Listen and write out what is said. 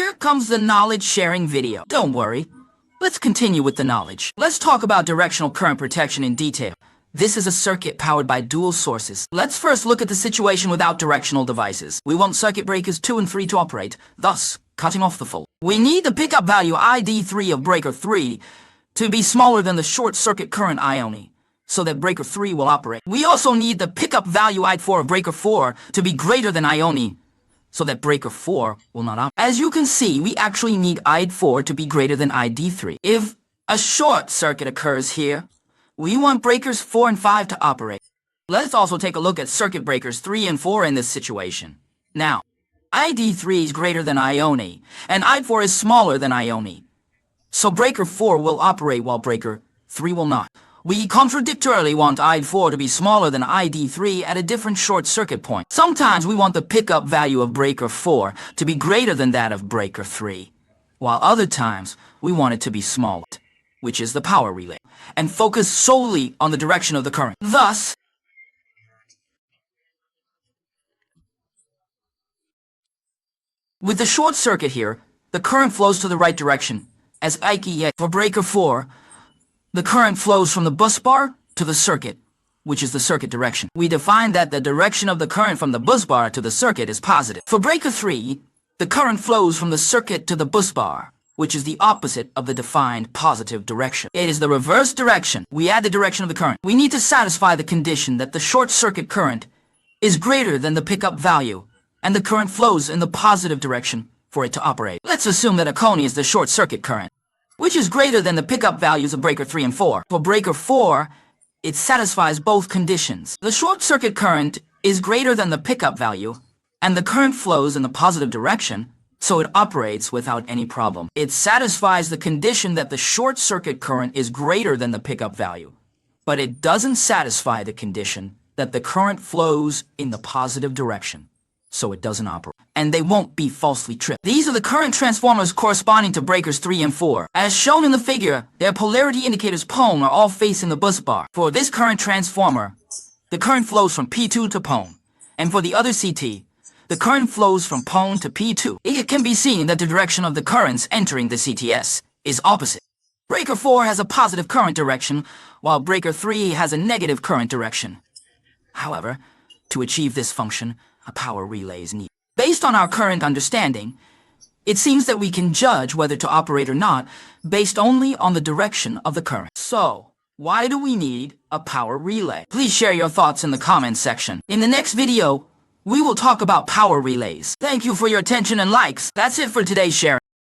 Here comes the knowledge sharing video. Don't worry. Let's continue with the knowledge. Let's talk about directional current protection in detail. This is a circuit powered by dual sources. Let's first look at the situation without directional devices. We want circuit breakers 2 and 3 to operate, thus cutting off the fault. We need the pickup value ID3 of breaker 3 to be smaller than the short circuit current IONI, so that breaker 3 will operate. We also need the pickup value ID4 of breaker 4 to be greater than IONI, so that breaker 4 will not operate. As you can see, we actually need ID4 to be greater than ID3. If a short circuit occurs here, we want breakers 4 and 5 to operate. Let's also take a look at circuit breakers 3 and 4 in this situation. Now, ID3 is greater than IONI, and ID4 is smaller than IONI. So breaker 4 will operate while breaker 3 will not. We contradictorily want ID4 to be smaller than ID3 at a different short circuit point. Sometimes we want the pickup value of breaker 4 to be greater than that of breaker 3, while other times we want it to be smaller, which is the power relay, and focus solely on the direction of the current. Thus, with the short circuit here, the current flows to the right direction, as IKE. For breaker 4, the current flows from the bus bar to the circuit, which is the circuit direction. We define that the direction of the current from the bus bar to the circuit is positive. For breaker 3, the current flows from the circuit to the bus bar, which is the opposite of the defined positive direction. It is the reverse direction. We add the direction of the current. We need to satisfy the condition that the short circuit current is greater than the pickup value, and the current flows in the positive direction for it to operate. Let's assume that a cone is the short circuit current, which is greater than the pickup values of breaker 3 and 4. For breaker 4, it satisfies both conditions. The short circuit current is greater than the pickup value, and the current flows in the positive direction, so it operates without any problem. It satisfies the condition that the short circuit current is greater than the pickup value, but it doesn't satisfy the condition that the current flows in the positive direction, so it doesn't operate, and they won't be falsely tripped. These are the current transformers corresponding to breakers 3 and 4. As shown in the figure, their polarity indicators PON are all facing the bus bar. For this current transformer, the current flows from P2 to PON, and for the other CT, the current flows from PON to P2. It can be seen that the direction of the currents entering the CTS is opposite. Breaker 4 has a positive current direction, while breaker 3 has a negative current direction. However, to achieve this function, a power relay is needed. Based on our current understanding, it seems that we can judge whether to operate or not based only on the direction of the current. So, why do we need a power relay? Please share your thoughts in the comments section. In the next video, we will talk about power relays. Thank you for your attention and likes. That's it for today's sharing.